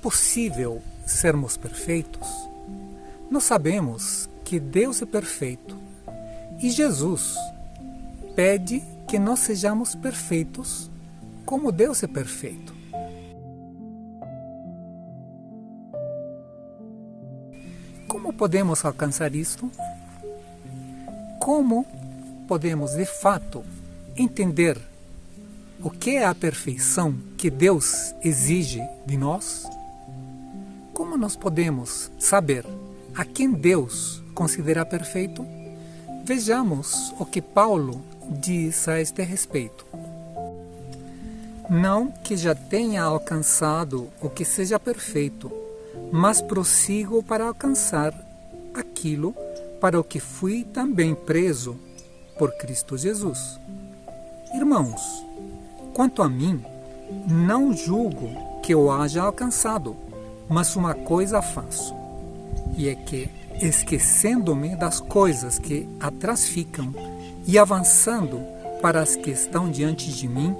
possível sermos perfeitos? Nós sabemos que Deus é perfeito e Jesus pede que nós sejamos perfeitos como Deus é perfeito. Como podemos alcançar isto? Como podemos, de fato, entender o que é a perfeição que Deus exige de nós? Como nós podemos saber a quem Deus considera perfeito? Vejamos o que Paulo diz a este respeito. Não que já tenha alcançado o que seja perfeito, mas prossigo para alcançar aquilo para o que fui também preso por Cristo Jesus. Irmãos, quanto a mim, não julgo que eu haja alcançado, mas uma coisa faço, e é que, esquecendo-me das coisas que atrás ficam e avançando para as que estão diante de mim,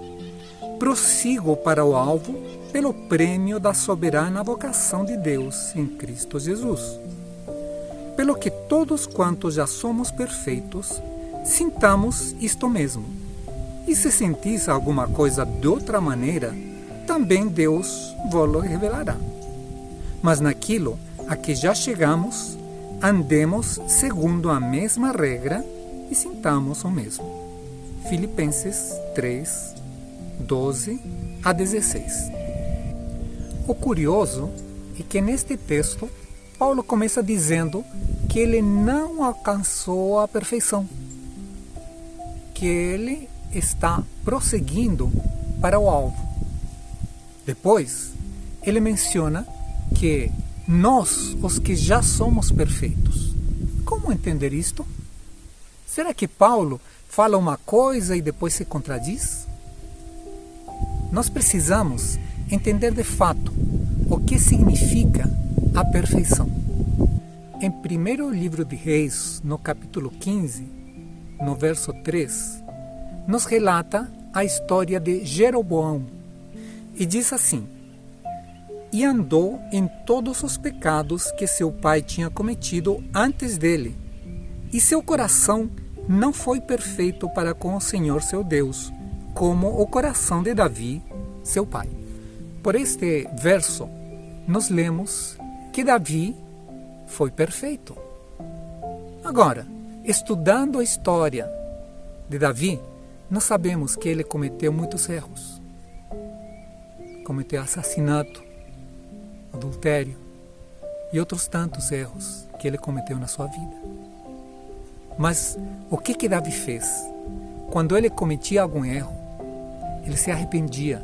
prossigo para o alvo pelo prêmio da soberana vocação de Deus em Cristo Jesus. Pelo que todos quantos já somos perfeitos, sintamos isto mesmo. E se sentis alguma coisa de outra maneira, também Deus vos revelará. Mas naquilo a que já chegamos, andemos segundo a mesma regra e sintamos o mesmo. Filipenses 3, 12 a 16. O curioso é que neste texto, Paulo começa dizendo que ele não alcançou a perfeição, que ele está prosseguindo para o alvo. Depois, ele menciona que nós, os que já somos perfeitos. Como entender isto? Será que Paulo fala uma coisa e depois se contradiz? Nós precisamos entender de fato o que significa a perfeição. Em 1º livro de Reis, no capítulo 15, no verso 3, nos relata a história de Jeroboão. E diz assim: E andou em todos os pecados que seu pai tinha cometido antes dele, e seu coração não foi perfeito para com o Senhor seu Deus, como o coração de Davi, seu pai. Por este verso, nós lemos que Davi foi perfeito. Agora, estudando a história de Davi, nós sabemos que ele cometeu muitos erros. Cometeu assassinato, adultério e outros tantos erros que ele cometeu na sua vida. Mas o que Davi fez? Quando ele cometia algum erro, ele se arrependia.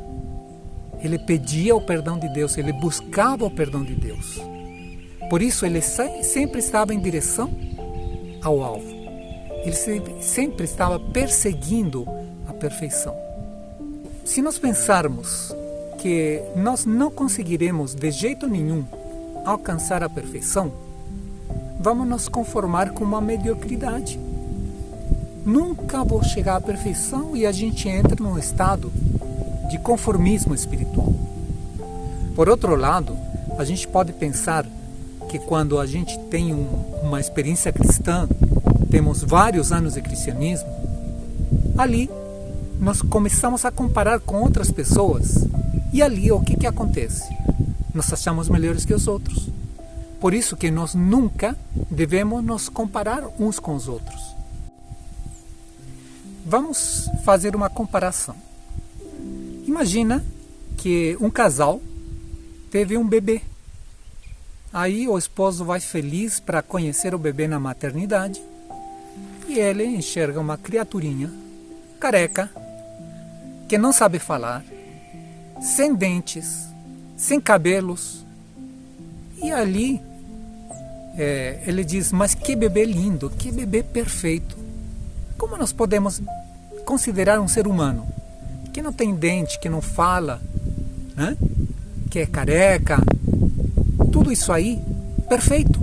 Ele pedia o perdão de Deus, ele buscava o perdão de Deus. Por isso ele sempre estava em direção ao alvo. Ele sempre estava perseguindo a perfeição. Se nós pensarmos que nós não conseguiremos de jeito nenhum alcançar a perfeição, vamos nos conformar com uma mediocridade. Nunca vou chegar à perfeição e a gente entra num estado de conformismo espiritual. Por outro lado, a gente pode pensar que quando a gente tem uma experiência cristã, temos vários anos de cristianismo, ali nós começamos a comparar com outras pessoas e ali o que acontece? Nós achamos melhores que os outros. Por isso que nós nunca devemos nos comparar uns com os outros. Vamos fazer uma comparação. Imagina que um casal teve um bebê. Aí o esposo vai feliz para conhecer o bebê na maternidade e ele enxerga uma criaturinha careca, que não sabe falar, sem dentes, sem cabelos. E ali ele diz: mas que bebê lindo, que bebê perfeito. Como nós podemos considerar um ser humano que não tem dente, que não fala, né? Que é careca, tudo isso aí, perfeito?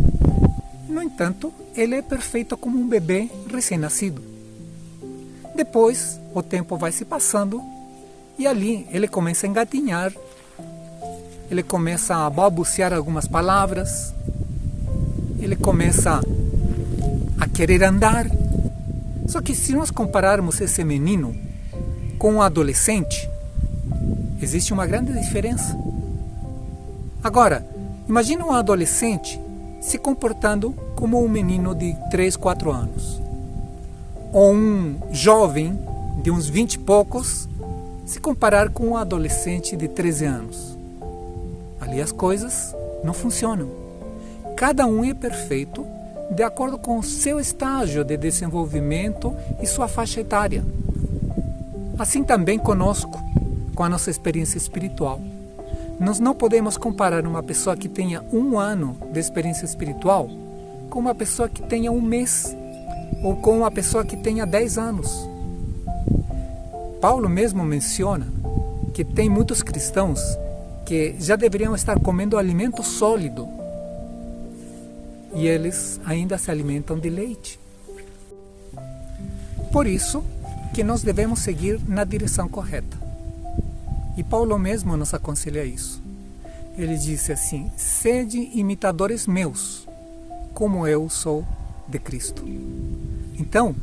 No entanto, ele é perfeito como um bebê recém-nascido. Depois, o tempo vai se passando e ali ele começa a engatinhar. ele começa a balbuciar algumas palavras, ele começa a querer andar. Só que se nós compararmos esse menino com um adolescente, existe uma grande diferença. Agora, imagine um adolescente se comportando como um menino de 3, 4 anos. Ou um jovem de uns 20 e poucos se comparar com um adolescente de 13 anos. Ali as coisas não funcionam. Cada um é perfeito de acordo com o seu estágio de desenvolvimento e sua faixa etária. Assim também conosco, com a nossa experiência espiritual. Nós não podemos comparar uma pessoa que tenha 1 ano de experiência espiritual com uma pessoa que tenha 1 mês ou com uma pessoa que tenha 10 anos. Paulo mesmo menciona que tem muitos cristãos que já deveriam estar comendo alimento sólido e eles ainda se alimentam de leite. Por isso que nós devemos seguir na direção correta. E Paulo mesmo nos aconselha isso. Ele disse assim: sede imitadores meus, como eu sou de Cristo. Então,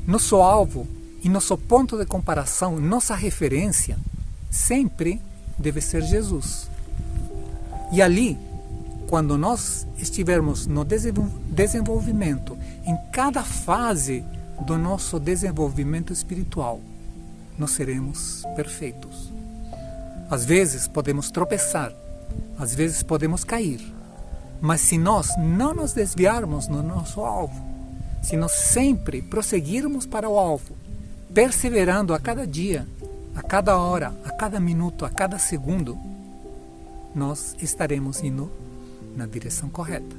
nosso alvo e nosso ponto de comparação, nossa referência, sempre deve ser Jesus. E ali, quando nós estivermos no desenvolvimento, em cada fase do nosso desenvolvimento espiritual, nós seremos perfeitos. Às vezes podemos tropeçar, às vezes podemos cair, mas se nós não nos desviarmos no nosso alvo, se nós sempre prosseguirmos para o alvo, perseverando a cada dia, a cada hora, a cada minuto, a cada segundo, nós estaremos indo na direção correta.